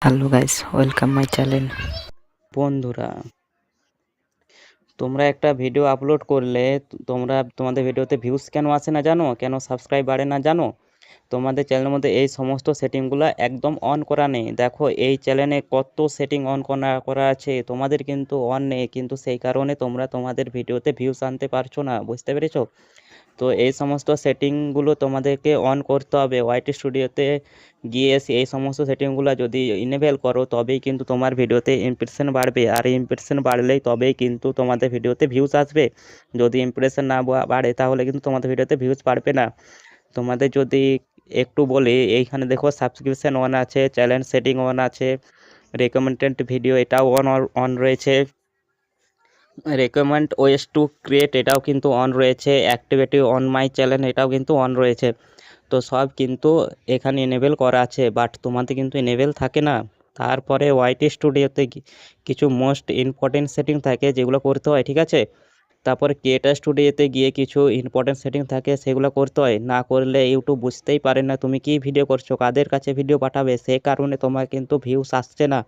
Hello guys, welcome my channel. বন্ধুরা, তোমরা একটা ভিডিও আপলোড করলে তোমাদের ভিডিওতে ভিউজ কেন আসে না জানো? কেন সাবস্ক্রাইব বাড়ে না জানো? তোমাদের চ্যানেলের মধ্যে এই সমস্ত সেটিংগুলো একদম অন করা নেই। দেখো এই চ্যানেলে কত সেটিং অন করা করা আছে, তোমাদের কিন্তু অন নেই, কিন্তু সেই কারণে তোমরা তোমাদের ভিডিওতে ভিউজ আনতে পারছো না। বুঝতে পেরেছো? তো এই সমস্ত সেটিংগুলো তোমাদেরকে অন করতে হবে। ওয়াইটি স্টুডিওতে গিয়ে এই সমস্ত সেটিংগুলো যদি ইনেবল করো তবেই কিন্তু তোমার ভিডিওতে ইমপ্রেশন বাড়বে, আর ইমপ্রেশন বাড়লেই তবেই কিন্তু তোমাদের ভিডিওতে ভিউজ আসবে। যদি ইমপ্রেশন না বাড়ে তাহলে কিন্তু তোমাদের ভিডিওতে ভিউজ বাড়বে না। তোমাদের যদি একটু বলি, এইখানে দেখো সাবস্ক্রিপশন অন আছে, চ্যানেল সেটিং অন আছে, রেকমেন্ডেড ভিডিও এটাও অন অন রয়েছে, রেকমেন্ড ওয়েস টু ক্রিয়েট এটাও কিন্তু অন রয়েছে, অ্যাক্টিভিটি অন মাই চ্যানেল এটাও কিন্তু অন রয়েছে। তো সব কিন্তু এখানে এনেবেল করা আছে, বাট তোমাদের কিন্তু এনেবেল থাকে না। তারপরে ওয়াইটি স্টুডিওতে কিছু মোস্ট ইম্পর্টেন্ট সেটিং থাকে যেগুলো করতে হয়, ঠিক আছে? তারপরে ক্রিয়েটার স্টুডিওতে গিয়ে কিছু ইম্পর্টেন্ট সেটিং থাকে, সেগুলো করতে হয়। না করলে ইউটিউব বুঝতেই পারে না তুমি কি ভিডিও করছো, কাদের কাছে ভিডিও পাঠাবে, সেই কারণে তোমার কিন্তু ভিউস আসছে না।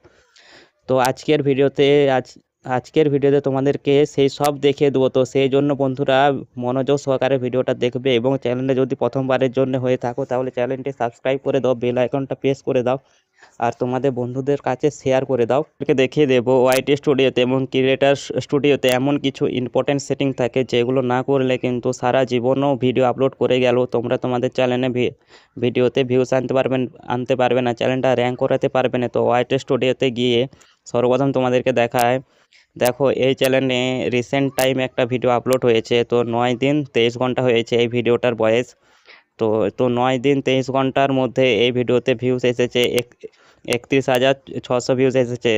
তো আজকের ভিডিওতে তোমাদেরকে সেই সব দেখিয়ে দেবো। তো সেই জন্য বন্ধুরা মনোযোগ সহকারে ভিডিওটা দেখবে, এবং চ্যানেলে যদি প্রথমবারের জন্য হয়ে থাকো তাহলে চ্যানেলটি সাবস্ক্রাইব করে দাও, বেল আইকনটা প্রেস করে দাও, আর তোমাদের বন্ধুদের কাছে শেয়ার করে দাও। দেখিয়ে দেবো ওয়াইটি স্টুডিওতে এবং ক্রিয়েটার স্টুডিওতে এমন কিছু ইম্পর্টেন্ট সেটিং থাকে যেগুলো না করলে কিন্তু সারা জীবনও ভিডিও আপলোড করে গেলেও তোমরা তোমাদের চ্যানেলে ভিডিওতে ভিউজ আনতে পারবে না, চ্যানেলটা র্যাঙ্ক করাতে পারবে না। তো ওয়াইটি স্টুডিওতে গিয়ে সর্বপ্রথম তোমাদেরকে দেখায়, দেখো এই চ্যানেলে রিসেন্ট টাইম একটা ভিডিও আপলোড হয়েছে। তো 9 দিন 23 ঘন্টা হয়েছে এই ভিডিওটার বয়স। তো তো 9 দিন 23 ঘন্টার মধ্যে এই ভিডিওতে ভিউজ এসেছে 31,600 ভিউজ এসেছে।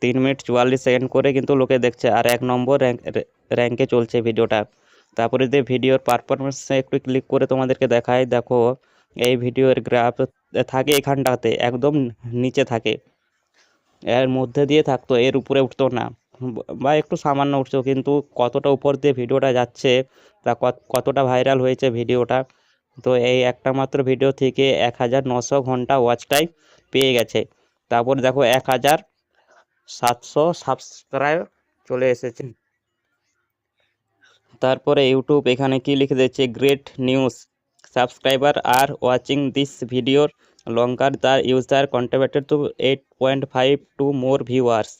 3 মিনিট 44 সেকেন্ড করে কিন্তু লোকে দেখছে, আর 1 নম্বর র্যাঙ্কে চলছে ভিডিওটা। তারপরে যে ভিডিওর পারফরমেন্সে একটু ক্লিক করে তোমাদেরকে দেখায়, দেখো এই ভিডিওর গ্রাফ থাকে এখানটাতে, একদম নিচে থাকে, এর মধ্যে দিয়ে থাকতো, এর উপরে উঠতো না, বা একটু সামান্য উঠতো, কিন্তু কতটা উপর দিয়ে ভিডিওটা যাচ্ছে, তা কতটা ভাইরাল হয়েছে ভিডিওটা। তো এই একটা মাত্র ভিডিও থেকে 1,900 ঘন্টা ওয়াচ টাইম পেয়ে গেছে। তারপর দেখো 1,700 সাবস্ক্রাইব চলে এসেছে। তারপরে ইউটিউব এখানে কি লিখে দিচ্ছে, great news, subscriber are watching this ভিডিওর লঙ্কার the user contributed to 8.5 to more viewers.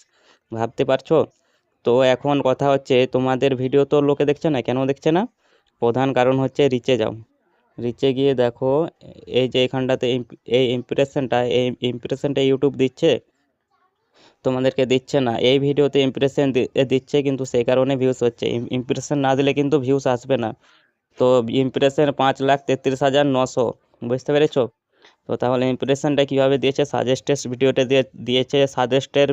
ভাবতে পারছো? তো এখন কথা হচ্ছে, তোমাদের ভিডিও তো লোকে দেখছে না, কেন দেখছে না? প্রধান কারণ হচ্ছে রিচে যাও। রিচে গিয়ে দেখো এই যে এখানটাতে এই ইমপ্রেশনটা ইউটিউব দিচ্ছে, তোমাদেরকে দিচ্ছে না। এই ভিডিওতে ইমপ্রেশন দিচ্ছে, কিন্তু সেই কারণে ভিউস হচ্ছে। ইমপ্রেশন না দিলে কিন্তু ভিউস আসবে না। তো ইমপ্রেশন 5,33,900, বুঝতে পেরেছো? তো তাহলে ইমপ্রেশনটা কীভাবে দিয়েছে, সাজেস্টেড ভিডিওতে দিয়েছে, সাজেস্টেড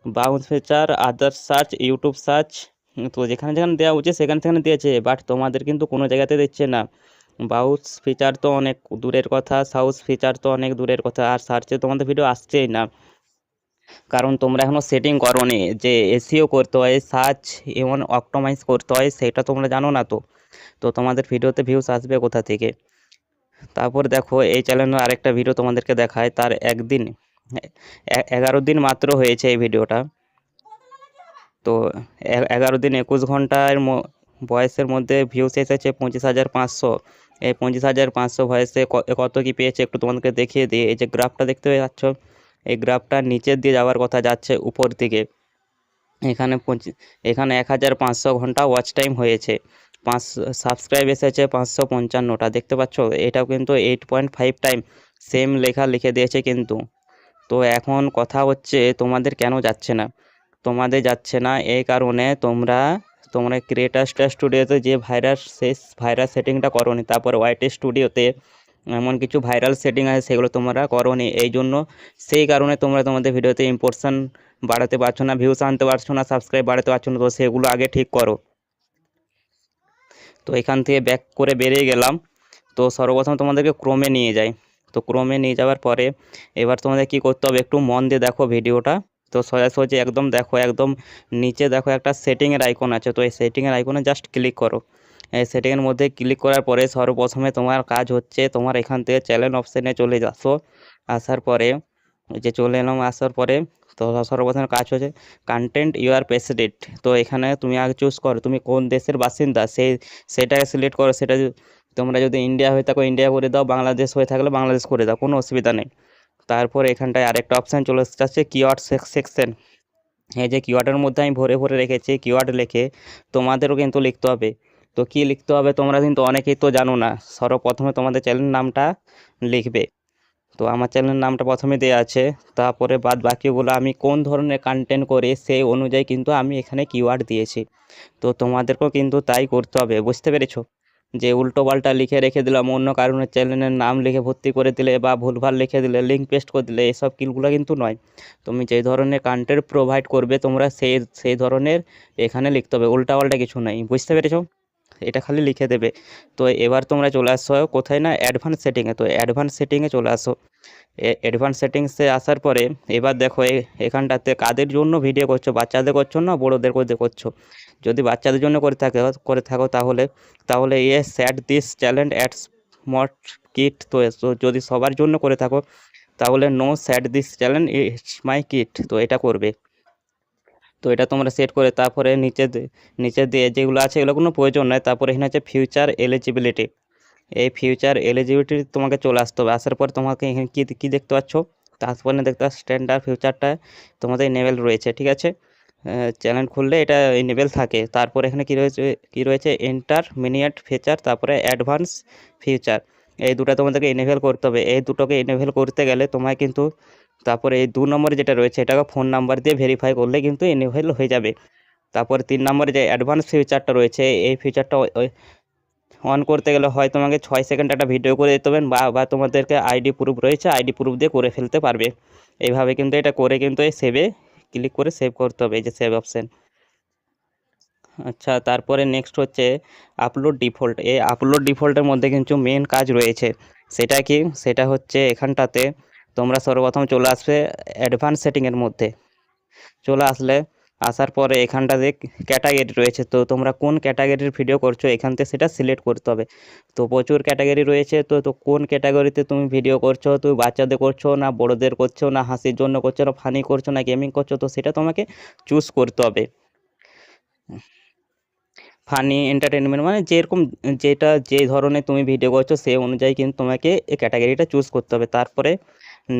বাউন্স ফিচার, আদার সার্চ, ইউটিউব সার্চ। তো যেখানে যেখানে দেওয়া উচিত সেখানে সেখানে দিয়েছে, বাট তোমাদের কিন্তু কোনো জায়গাতে দিচ্ছে না। বাউন্স ফিচার তো অনেক দূরের কথা, সাউথ ফিচার তো অনেক দূরের কথা, আর সার্চে তোমাদের ভিডিও আসছেই না। কারণ তোমরা এখনও সেটিং করোনি যে এসইও করতে হয়, সার্চ এবং অপটিমাইজ করতে হয়, সেটা তোমরা জানো না। তো তো তোমাদের ভিডিওতে ভিউস আসবে কোথা থেকে? তারপর দেখো এই চ্যানেলের আরেকটা ভিডিও তোমাদেরকে দেখায়, তার 11 দিন মাত্র হয়েছে এই ভিডিওটা। তো 11 দিন 21 ঘন্টার বয়সের মধ্যে ভিউস এসেছে 25,500। এই 25,500 ভয়েসে কত কি পেয়েছে একটু তোমাদেরকে দেখিয়ে দিই। এই যে গ্রাফটা দেখতে পাচ্ছ, এই গ্রাফটা নিচের দিয়ে যাওয়ার কথা, যাচ্ছে উপর দিকে। এখানে এখানে 1,500 ঘন্টা ওয়াচ টাইম হয়েছে, 5 সাবস্ক্রাইব এসেছে 555টা, দেখতে পাচ্ছ? এটাও কিন্তু 8.5 টাইম সেম লেখা লিখে দিয়েছে কিন্তু। তো এখন কথা হচ্ছে তোমাদের কেন যাচ্ছে না? তোমাদের যাচ্ছে না এই কারণে তোমরা তোমরা ক্রিয়েটার স্টুডিওতে যে ভাইরাস সেটিংটা করোনি, তারপর ওয়াইটি স্টুডিওতে এমন কিছু ভাইরাল সেটিং আছে সেগুলো তোমরা করোনি। এই জন্য সেই কারণে তোমরা তোমাদের ভিডিওতে ইম্পোর্শন বাড়াতে পারছো না, ভিউস আনতে পারছো না, সাবস্ক্রাইব বাড়াতে পারছো না। তো সেগুলো আগে ঠিক করো। তো এখান থেকে ব্যাক করে বেরিয়ে গেলাম। তো সর্বপ্রথম তোমাদেরকে ক্রোমে নিয়ে যাই। তো ক্রোমে নিয়ে যাওয়ার পরে এবার তোমাদের কি করতে হবে, একটু মন দিয়ে দেখো ভিডিওটা। তো সোজাসুজি একদম দেখো, একদম নিচে দেখো একটা সেটিংয়ের আইকন আছে। তো এই সেটিংয়ের আইকনে জাস্ট ক্লিক করো। এই সেটিংয়ের মধ্যে ক্লিক করার পরে সর্বপ্রথমে তোমার কাজ হচ্ছে, তোমার এখান থেকে চ্যানেল অপশানে চলে আসো। আসার পরে এই যে চলে এলাম, আসার পরে তো সর্বপ্রথম কাজ হচ্ছে কন্টেন্ট ইউর প্রেসিডেন্ট। তো এখানে তুমি আগে চুজ করো তুমি কোন দেশের বাসিন্দা, সেটাকে সিলেক্ট করো। সেটা তোমরা যদি ইন্ডিয়া হয়ে থাকো ইন্ডিয়া করে দাও, বাংলাদেশ হয়ে থাকলে বাংলাদেশ করে দাও, কোনো অসুবিধা নেই। তারপর এখানটায় আরেকটা অপশান চলে যাচ্ছে কিওয়ার্ড সেকশন। এই যে কিওয়ার্ডের মধ্যে আমি ভরে ভরে রেখেছি, কিওয়ার্ড লিখে তোমাদেরও কিন্তু লিখতে হবে। তো কি লিখতে হবে তোমরা কিন্তু অনেকেই তো জানো না। সর্বপ্রথমে তোমাদের চ্যানেলের নামটা লিখবে। তো আমার চ্যানেলের নামটা প্রথমে দেওয়া আছে, তারপরে বাদ বাকিগুলো আমি কোন ধরনের কন্টেন্ট করি সেই অনুযায়ী কিন্তু আমি এখানে কিওয়ার্ড দিয়েছি। তো তোমাদেরকেও কিন্তু তাই করতে হবে, বুঝতে পেরেছো? যে উল্টো পাল্টা লিখে রেখে দিলাম, অন্য কারণে চ্যানেলের নাম লিখে ভর্তি করে দিলে বা ভুলভাল লিখে দিলে, লিঙ্ক পেস্ট করে দিলে, এসব কিলগুলো কিন্তু নয়। তুমি যে ধরনের কন্টেন্ট প্রোভাইড করবে তোমরা সেই ধরনের এখানে লিখতে হবে, উল্টাপাল্টা কিছু নাই, বুঝতে পেরেছো? এটা খালি লিখে দেবে। তো এবার তোমরা চলে আসো কোথায় না অ্যাডভান্স সেটিংয়ে। তো অ্যাডভান্স সেটিংয়ে চলে আসো। অ্যাডভান্স সেটিংসে আসার পরে এবার দেখো এখানটাতে কাদের জন্য ভিডিও করছো, বাচ্চাদের করছো না বড়োদের করছো? যদি বাচ্চাদের জন্য করে থাকো তাহলে set this challenge at smart kit. তো যদি সবার জন্য করে থাকো তাহলে no set this challenge it's my kit, তো এটা করবে। তো এটা তোমরা সেট করে তারপরে নিচে দিয়ে যেগুলো আছে এগুলো কোনো প্রয়োজন নয়। তারপরে এখানে আছে ফিউচার এলিজিবিলিটি। এই ফিউচার এলিজিবিলিটি তোমাকে চলে আসতে হবে। আসার পর তোমাকে এখানে কী দেখতে পাচ্ছ, তারপরে দেখতে পাচ্ছ স্ট্যান্ডার্ড ফিউচারটা তোমাদের এনেবেল রয়েছে, ঠিক আছে? চ্যানেল খুললে এটা এনেবেল থাকে। তারপর এখানে কী রয়েছে ইন্টারমিডিয়েট ফিচার, তারপরে অ্যাডভান্স ফিউচার। এই দুটো তোমাদেরকে এনেবেল করতে হবে। এই দুটোকে এনেবেল করতে গেলে তোমায় কিন্তু তারপরে এই 2 নম্বরে যেটা রয়েছে এটাকে ফোন নাম্বার দিয়ে ভেরিফাই করলে কিন্তু এনেবেল হয়ে যাবে। তারপরে 3 নম্বরে যে অ্যাডভান্স ফিচারটা রয়েছে এই ফিচারটা অন করতে গেলে হয় তোমাকে 6 সেকেন্ড একটা ভিডিও করে দিতে হবে, বা তোমাদেরকে আইডি প্রুফ রয়েছে আইডি প্রুফ দিয়ে করে ফেলতে পারবে। এইভাবে কিন্তু এটা করে কিন্তু এই সেভে ক্লিক করে সেভ করতে হবে, এই যে সেভ অপশান। আচ্ছা, তারপরে নেক্সট হচ্ছে আপলোড ডিফল্ট। এই আপলোড ডিফল্টের মধ্যে কিন্তু মেন কাজ রয়েছে। সেটা কি, সেটা হচ্ছে এখানটাতে তোমরা সর্বপ্রথম চলে আসবে অ্যাডভান্স সেটিংয়ের মধ্যে। চলে আসার পরে এখানটাতে ক্যাটাগরি রয়েছে। তো তোমরা কোন ক্যাটাগরির ভিডিও করছো এখান থেকে সেটা সিলেক্ট করতে হবে। তো প্রচুর ক্যাটাগরি রয়েছে, তো কোন ক্যাটাগরিতে তুমি ভিডিও করছো, তুমি বাচ্চাদের করছো না বড়োদের করছো, না হাসির জন্য করছো, না ফানি করছো, না গেমিং করছো, তো সেটা তোমাকে চুজ করতে হবে। ফানি এন্টারটেনমেন্ট মানে যেরকম যে ধরনের তুমি ভিডিও করছো সেই অনুযায়ী কিন্তু তোমাকে এই ক্যাটাগরিটা চুজ করতে হবে। তারপরে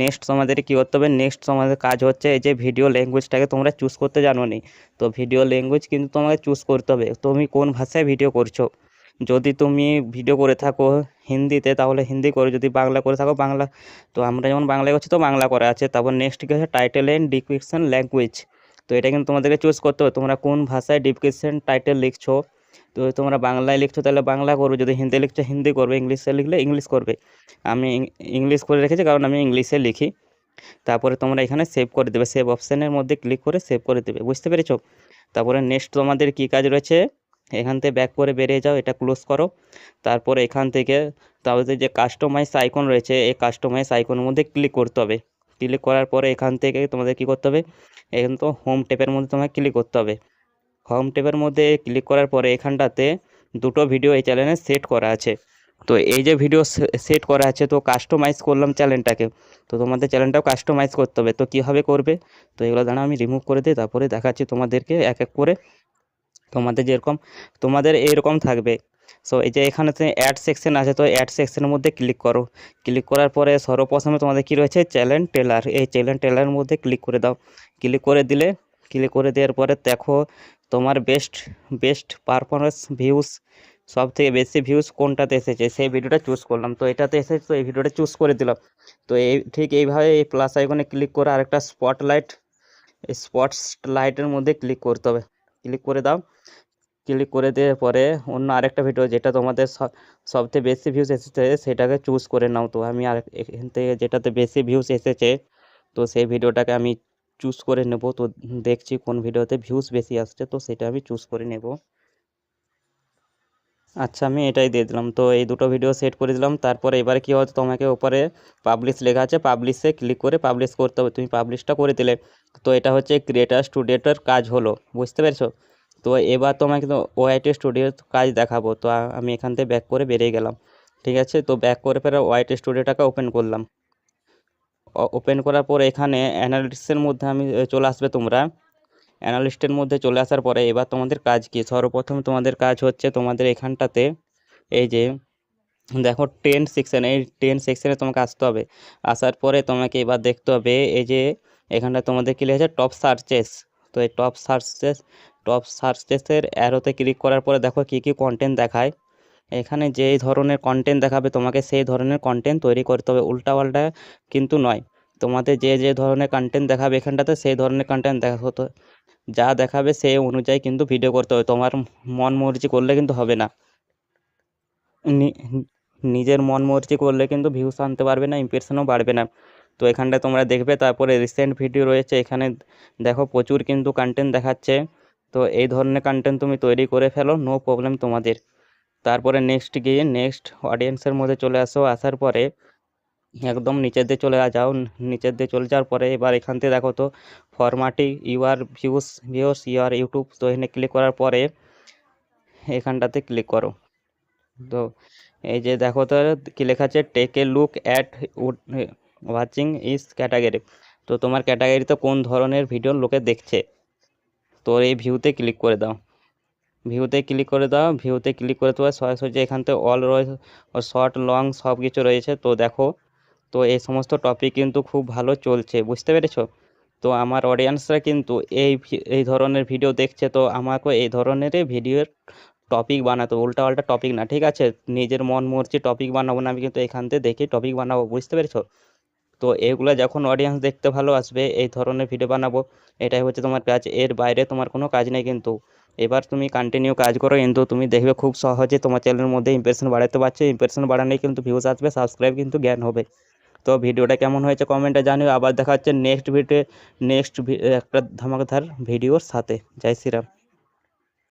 নেক্সট তোমাদের কী করতে হবে, নেক্সট তোমাদের কাজ হচ্ছে এই যে ভিডিও ল্যাঙ্গুয়েজটাকে তোমরা চুজ করতে জানো নি। তো ভিডিও ল্যাঙ্গুয়েজ কিন্তু তোমাকে চুজ করতে হবে, তুমি কোন ভাষায় ভিডিও করছো। যদি তুমি ভিডিও করে থাকো হিন্দিতে তাহলে হিন্দি করো, যদি বাংলা করে থাকো বাংলা। তো আমরা যেমন বাংলায় করছি তো বাংলা করা আছে। তারপর নেক্সট কী হচ্ছে টাইটেল অ্যান্ড ডিসক্রিপশন ল্যাঙ্গুয়েজ। তো এটা কিন্তু তোমাদেরকে চুজ করতে হবে তোমরা কোন ভাষায় ডিসক্রিপশন টাইটেল লিখছো। তো তোমরা বাংলায় লিখছো তাহলে বাংলা করবে, যদি হিন্দি লিখছো হিন্দি করবে, ইংলিশে লিখলে ইংলিশ করবে। আমি ইংলিশ করে রেখেছি কারণ আমি ইংলিশে লিখি। তারপরে তোমরা এখানে সেভ করে দেবে, সেভ অপশানের মধ্যে ক্লিক করে সেভ করে দেবে, বুঝতে পেরেছো? তারপরে নেক্সট তোমাদের কী কাজ রয়েছে, এখান থেকে ব্যাক করে বেরিয়ে যাও, এটা ক্লোজ করো। তারপরে এখান থেকে তাহলে যে কাস্টমাইজ আইকন রয়েছে এই কাস্টমাইজ আইকনের মধ্যে ক্লিক করতে হবে। ক্লিক করার পরে এখান থেকে তোমাদের কী করতে হবে, এখানে তো হোম ট্যাবের মধ্যে তোমাকে ক্লিক করতে হবে। হোম ট্যাবের মধ্যে ক্লিক করার পরে এখানটাতে দুটো ভিডিও এই চ্যানেলে সেট করা আছে। তো এই যে ভিডিও সেট করা আছে তো কাস্টমাইজ করলাম চ্যানেলটাকে। তো তোমাদের চ্যানেলটাও কাস্টমাইজ করতে হবে, তো কীভাবে করবে, তো এগুলো দাঁড়া আমি রিমুভ করে দিই তারপরে দেখাচ্ছি তোমাদেরকে এক এক করে। তোমাদের এরকম থাকবে। সো এই যে এখানেতে অ্যাড সেকশন আছে, তো অ্যাড সেকশনের মধ্যে ক্লিক করো। ক্লিক করার পরে সর্বপ্রথমে তোমাদের কী রয়েছে চ্যানেল টেলার, এই চ্যানেল টেলারের মধ্যে ক্লিক করে দাও। ক্লিক করে দেওয়ার পরে দেখো তোমার বেস্ট পারফরমেন্স ভিউজ, সব থেকে বেশি ভিউজ কোনটাতে এসেছে সেই ভিডিওটা চুজ করলাম। তো এটাতে এসেছে তো এই ভিডিওটা চুজ করে দিলাম। তো ঠিক এইভাবে এই প্লাস আইকনে ক্লিক করে আরেকটা স্পটলাইটের মধ্যে ক্লিক করতে হবে। ক্লিক করে দাও। ক্লিক করে দেওয়ার পরে অন্য আরেকটা ভিডিও যেটা তোমাদের সবথেকে বেশি ভিউজ এসেছে সেটাকে চুজ করে নাও। তো আমি এখান থেকে যেটাতে বেশি ভিউজ এসেছে তো সেই ভিডিওটাকে আমি চুজ করে নেব। তো দেখছি কোন ভিডিওতে ভিউজ বেশি আসছে তো সেটা আমি চুজ করে নেব। আচ্ছা, আমি এটাই দিয়ে দিলাম। তো এই দুটো ভিডিও সেট করে দিলাম। তারপরে এবারে কী হচ্ছে তোমাকে উপরে পাবলিশ লেখা আছে, পাবলিশে ক্লিক করে পাবলিশ করতে হবে। তুমি পাবলিশটা করে দিলে তো এটা হচ্ছে ক্রিয়েটার স্টুডিওটার কাজ হলো, বুঝতে পেরেছো? তো এবার তোমাকে তো ওআইটি স্টুডিওর কাজ দেখাবো। তো আমি এখান থেকে ব্যাক করে বেরিয়ে গেলাম, ঠিক আছে? তো ব্যাক করে ফেরা ওআইটি স্টুডিওটাকে ওপেন করলাম। ওপেন করার পরে এখানে অ্যানালিটিক্সের মধ্যে চলে আসবে তোমরা। অ্যানালিস্টের মধ্যে চলে আসার পরে এবার তোমাদের কাজ কি, সর্বপ্রথম তোমাদের কাজ হচ্ছে তোমাদের এখানটাতে এই যে দেখো 10 সেকশন, এই 10 সেকশনে তোমাকে আসতে হবে। আসার পরে তোমাকে এবার দেখতে হবে এই যে এখানটা তোমাদের কি লেখা আছে টপ সার্চেস। তো এই টপ সার্চেসের অ্যারোতে ক্লিক করার পরে দেখো কি কি কন্টেন্ট দেখায়। এখানে যেই ধরনের কন্টেন্ট দেখাবে তোমাকে সেই ধরনের কন্টেন্ট তৈরি করতে হবে, উল্টাপাল্টা কিন্তু নয়। তোমাদের যে ধরনের কন্টেন্ট দেখাবে এখানটাতে সেই ধরনের কন্টেন্ট হতো, যা দেখাবে সেই অনুযায়ী কিন্তু ভিডিও করতে হবে। তোমার মন মর্জি করলে কিন্তু হবে না, নিজের মন মর্জি করলে কিন্তু ভিউস আনতে পারবে না, ইমপ্রেশনও বাড়বে না। তো এখানটায় তোমরা দেখবে, তারপরে রিসেন্ট ভিডিও রয়েছে এখানে দেখো প্রচুর কিন্তু কন্টেন্ট দেখাচ্ছে। তো এই ধরনের কন্টেন্ট তুমি তৈরি করে ফেলো, নো প্রবলেম তোমাদের। তারপরে নেক্সট গিয়ে নেক্সট অডিয়েন্সের মধ্যে চলে আসো। আসার পরে একদম নিচের দিয়ে চলে যাও, নিচের দিয়ে চলে যাওয়ার পরে এবার এখান থেকে দেখো তো formatting your views your YouTube. তো এখানে ক্লিক করার পরে এখানটাতে ক্লিক করো। তো এই যে দেখো তো কি লেখা আছে take a look at watching is category. তো তোমার ক্যাটাগরিতে কোন ধরনের ভিডিও লোকে দেখছে, তো এই ভিউতে ক্লিক করে দাও। ভিউতে ক্লিক করে তোমার সরাসরি এখান থেকে অল রয়েছে, শর্ট লং সব কিছু রয়েছে। তো দেখো, তো এই সমস্ত টপিক কিন্তু খুব ভালো চলছে, বুঝতে পেরেছো? তো আমার অডিয়েন্সরা কিন্তু এই ধরনের ভিডিও দেখছে, তো আমাকে এই ধরনেরই ভিডিওর টপিক বানাতো, উল্টাপাল্টা টপিক না, ঠিক আছে? নিজের মন মর্জি টপিক বানাবো না, আমি কিন্তু এখান থেকে দেখে টপিক বানাবো, বুঝতে পেরেছো? তো এগুলো যখন অডিয়েন্স দেখতে ভালো আসবে এই ধরনের ভিডিও বানাবো, এটাই হচ্ছে তোমার কাজ, এর বাইরে তোমার কোনো কাজ নেই কিন্তু। এবার তুমি কন্টিনিউ কাজ করো, কিন্তু তুমি দেখবে খুব সহজে তোমার চ্যানেলের মধ্যে ইমপ্রেশন বাড়াতে পারছো। ইমপ্রেশন বাড়ানোই কিন্তু ভিউজ আসবে, সাবস্ক্রাইব কিন্তু জ্ঞান হবে। তো ভিডিওটা কেমন হয়েছে কমেন্টে জানিও। আবার দেখা হচ্ছে নেক্সট একটা ধামাকাদার ভিডিওর সাথে। জয় শ্রীরাম।